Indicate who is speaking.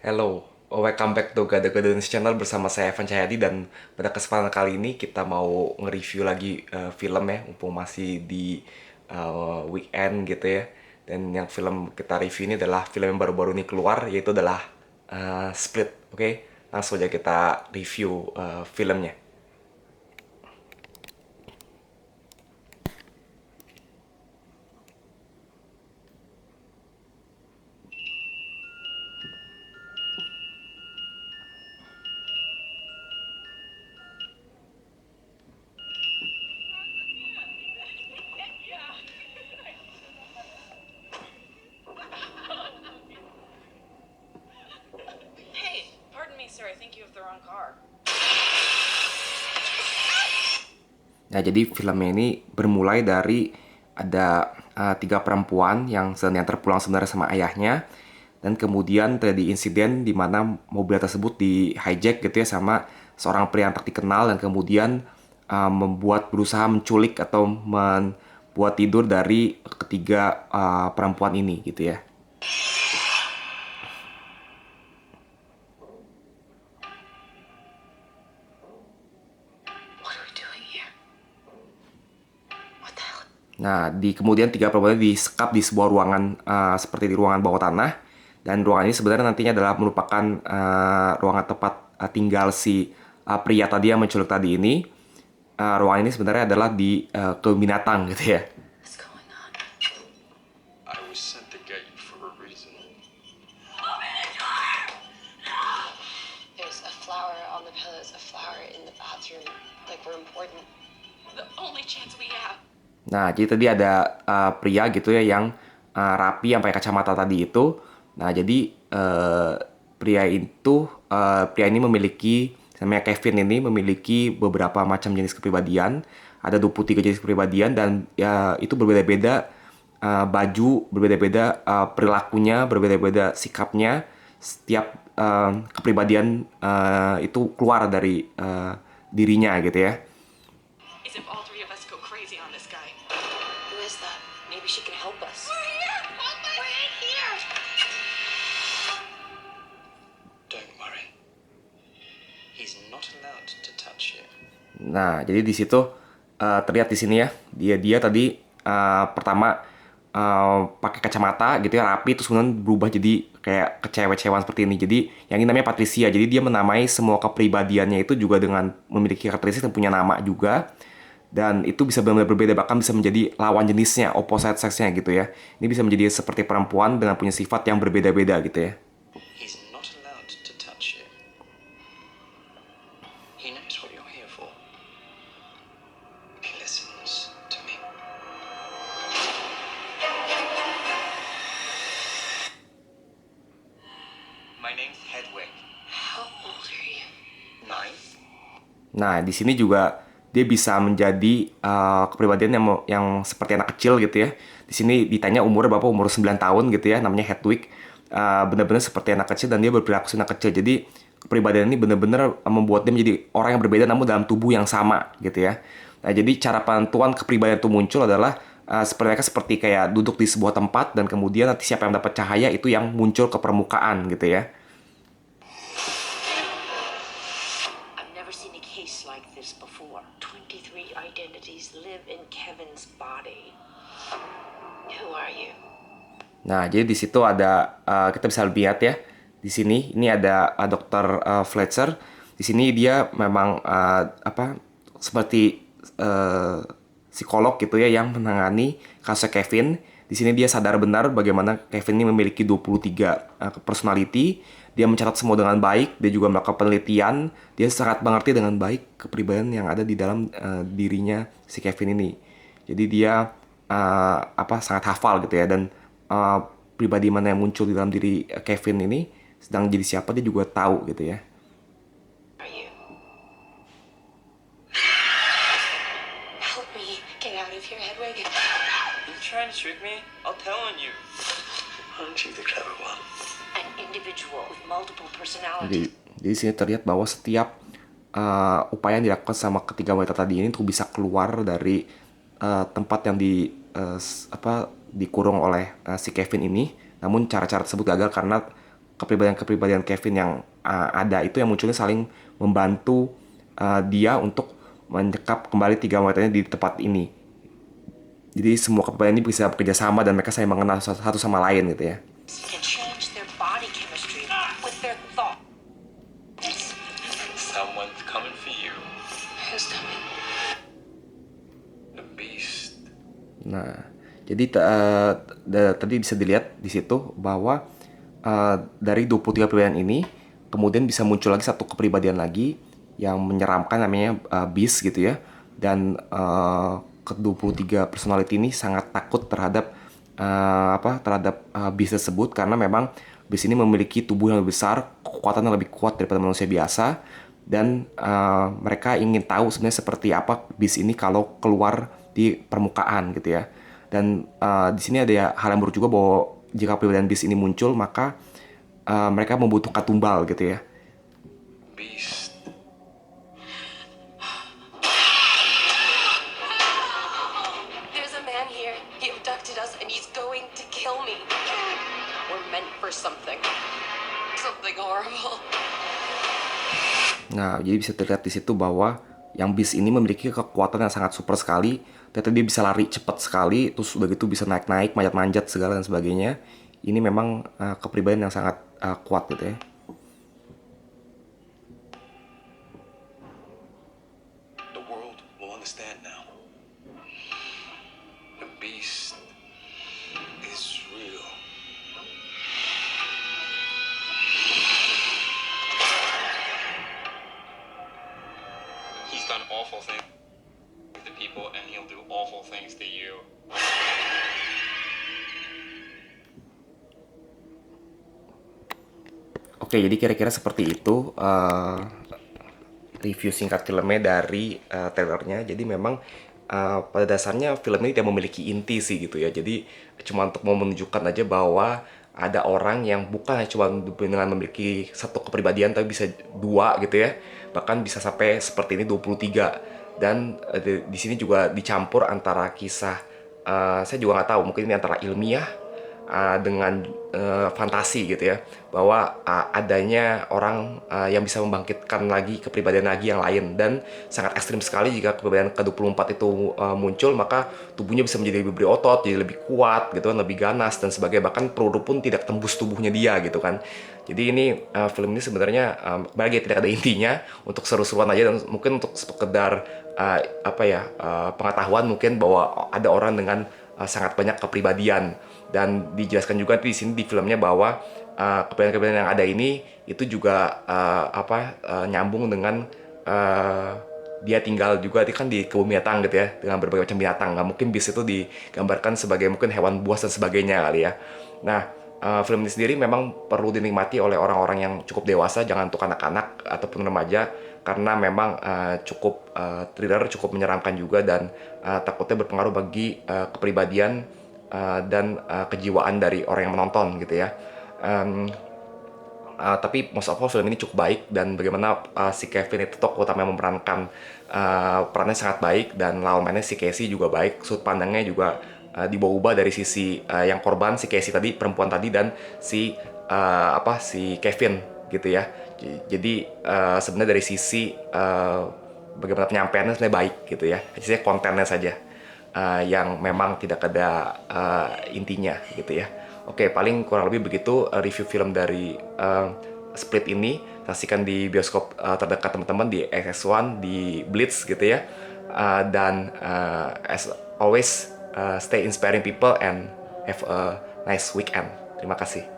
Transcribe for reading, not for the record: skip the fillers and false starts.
Speaker 1: Hello, welcome back to Gada Gada News Channel bersama saya Evan Cahyadi, dan pada kesempatan kali ini kita mau nge-review lagi film ya, mumpung masih di weekend gitu ya. Dan yang film kita review ini adalah film yang baru-baru ini keluar, yaitu adalah Split. Oke, langsung aja kita review filmnya.
Speaker 2: Hey, pardon me, sir. I think you have the wrong car.
Speaker 1: Nah, jadi filmnya ini bermulai dari ada tiga perempuan yang sedang terpulang sebenarnya sama ayahnya, dan kemudian terjadi insiden di mana mobil tersebut di hijack gitu ya sama seorang pria yang tak dikenal, dan kemudian membuat berusaha menculik atau membuat tidur dari ketiga perempuan ini gitu ya.
Speaker 2: What are we doing here? What the hell?
Speaker 1: Nah, kemudian tiga perempuan ini disekap di sebuah ruangan seperti di ruangan bawah tanah, dan ruangan ini sebenarnya nantinya adalah merupakan ruangan tempat tinggal si pria tadi yang menculik tadi ini. Ruangan ini sebenarnya adalah di kebun binatang gitu ya.
Speaker 2: What's going on?
Speaker 3: I was sent to get you for a reason.
Speaker 4: There's a flower on the pillows, a flower in the bathroom. Like we're important.
Speaker 2: The only chance we have.
Speaker 1: Nah, jadi tadi ada pria gitu ya yang rapi yang pakai kacamata tadi itu. Nah, jadi pria ini memiliki, namanya Kevin ini memiliki beberapa macam jenis kepribadian. Ada 23 jenis kepribadian, dan ya itu berbeda-beda baju, berbeda-beda perilakunya, berbeda-beda sikapnya. Setiap kepribadian itu keluar dari dirinya gitu ya.
Speaker 2: Is if all three of us go crazy on this guy.
Speaker 4: Who is that? Maybe she can help us.
Speaker 2: We're here! We're here!
Speaker 3: Don't worry. He's not allowed to touch you.
Speaker 1: Nah, jadi di situ terlihat di sini ya, dia tadi pertama pakai kacamata gitu ya, rapi, terus kemudian berubah jadi kayak kecewa-cewaan seperti ini. Jadi yang ini namanya Patricia. Jadi dia menamai semua kepribadiannya itu juga dengan memiliki karakteristik dan punya nama juga. Dan itu bisa benar-benar berbeda, bahkan bisa menjadi lawan jenisnya, opposite sex-nya gitu ya. Ini bisa menjadi seperti perempuan dengan punya sifat yang berbeda-beda gitu ya.
Speaker 3: He's not allowed to touch you. He knows what you're here for. He listens to me. My name's Hedwig.
Speaker 4: How old are you?
Speaker 3: 9.
Speaker 1: Nah, di sini juga dia bisa menjadi kepribadian yang seperti anak kecil gitu ya. Di sini ditanya umurnya berapa, umur 9 tahun gitu ya, namanya Hedwig. Benar-benar seperti anak kecil, dan dia berperilaku seperti anak kecil. Jadi kepribadian ini benar-benar membuat dia menjadi orang yang berbeda namun dalam tubuh yang sama gitu ya. Nah, jadi cara penentuan kepribadian itu muncul adalah seperti mereka seperti kayak duduk di sebuah tempat, dan kemudian nanti siapa yang dapat cahaya itu yang muncul ke permukaan gitu ya.
Speaker 4: I've never seen a case like this before. 23 identities live in Kevin's body. Who are you?
Speaker 1: Nah, jadi di situ ada kita bisa lihat ya. Di sini ini ada Dr. Fletcher. Di sini dia memang seperti psikolog gitu ya yang menangani kasus Kevin. Di sini dia sadar benar bagaimana Kevin ini memiliki 23 personality. Dia mencatat semua dengan baik, dia juga melakukan penelitian, dia sangat mengerti dengan baik kepribadian yang ada di dalam dirinya si Kevin ini. Jadi dia sangat hafal gitu ya, dan pribadi mana yang muncul di dalam diri Kevin ini sedang jadi siapa dia juga tahu gitu ya.
Speaker 4: Are you? Help me get out of here, Hedwig.
Speaker 3: You trying to trick me? I'll tell on you. Aren't you the clever one?
Speaker 4: An individual with multiple
Speaker 1: Jadi
Speaker 4: personalities.
Speaker 1: di sini terlihat bahwa setiap upaya yang dilakukan sama ketiga wanita tadi ini untuk bisa keluar dari tempat yang dikurung oleh si Kevin ini. Namun cara-cara tersebut gagal karena kepribadian Kevin yang ada itu yang munculnya saling membantu dia untuk menyekap kembali 3 wanitanya di tempat ini. Jadi semua kepribadian ini bisa bekerja sama dan mereka saling mengenal satu sama lain gitu ya.
Speaker 4: Can change their body chemistry with their thought.
Speaker 3: Someone's coming for you.
Speaker 2: Who's coming?
Speaker 3: The beast.
Speaker 1: Nah, jadi tadi bisa dilihat di situ bahwa dari 23 kepribadian ini kemudian bisa muncul lagi satu kepribadian lagi yang menyeramkan namanya Beast gitu ya. Dan ke-23 personality ini sangat takut terhadap Beast tersebut karena memang Beast ini memiliki tubuh yang lebih besar, kekuatan yang lebih kuat daripada manusia biasa, dan mereka ingin tahu sebenarnya seperti apa Beast ini kalau keluar di permukaan gitu ya. Dan di sini ada hal yang baru juga bahwa jika kepribadian Beast ini muncul maka mereka membutuhkan tumbal gitu ya.
Speaker 3: Beast.
Speaker 2: There's a man here. He abducted us and he's going to kill me. We're meant for something. Something horrible.
Speaker 1: Nah, jadi bisa terlihat di situ bahwa yang Beast ini memiliki kekuatan yang sangat super sekali. Ternyata dia bisa lari cepat sekali, terus udah gitu bisa naik-naik, manjat-manjat segala dan sebagainya. Ini memang kepribadian yang sangat kuat gitu ya.
Speaker 3: The world will understand now. The beast is real. He's done awful things to people, and he'll do awful things to you.
Speaker 1: Oke, jadi kira-kira seperti itu review singkat filmnya dari trailernya. Jadi memang pada dasarnya film ini tidak memiliki inti sih gitu ya. Jadi cuma untuk mau menunjukkan aja bahwa ada orang yang bukan cuma dengan memiliki satu kepribadian tapi bisa dua gitu ya. Bahkan bisa sampai seperti ini 23. Dan di sini juga dicampur antara kisah saya juga nggak tahu, mungkin ini antara ilmiah dengan fantasi gitu ya, bahwa adanya orang yang bisa membangkitkan lagi kepribadian lagi yang lain, dan sangat ekstrim sekali jika kepribadian ke-24 itu muncul, maka tubuhnya bisa menjadi lebih berotot, jadi lebih kuat gitu kan, lebih ganas dan sebagainya, bahkan peluru pun tidak tembus tubuhnya dia gitu kan. Jadi ini film ini sebenarnya bagi tidak ada intinya, untuk seru-seruan aja dan mungkin untuk sekedar pengetahuan mungkin bahwa ada orang dengan sangat banyak kepribadian. Dan dijelaskan juga di sini di filmnya bahwa kepribadian yang ada ini itu juga nyambung dengan dia tinggal juga kan di kebun binatang gitu ya, dengan berbagai macam binatang. Nggak mungkin Beast itu digambarkan sebagai mungkin hewan buas dan sebagainya kali ya. Nah, film ini sendiri memang perlu dinikmati oleh orang-orang yang cukup dewasa, jangan untuk anak-anak ataupun remaja, karena memang thriller cukup menyeramkan juga dan takutnya berpengaruh bagi kepribadian dan kejiwaan dari orang yang menonton gitu ya. Tapi most of all film ini cukup baik, dan bagaimana si Kevin itu tokoh utama yang memerankan perannya sangat baik, dan lawan mainnya si Casey juga baik. Sudut pandangnya juga dibawa-ubah dari sisi yang korban si Casey tadi, perempuan tadi, dan si Kevin gitu ya. Jadi sebenarnya dari sisi bagaimana penyampaiannya sebenarnya baik gitu ya. Jadi kontennya saja yang memang tidak ada intinya gitu ya. Oke, paling kurang lebih begitu review film dari Split ini. Saksikan di bioskop terdekat teman-teman, di XS1, di Blitz gitu ya. Dan as always, stay inspiring people and have a nice weekend. Terima kasih.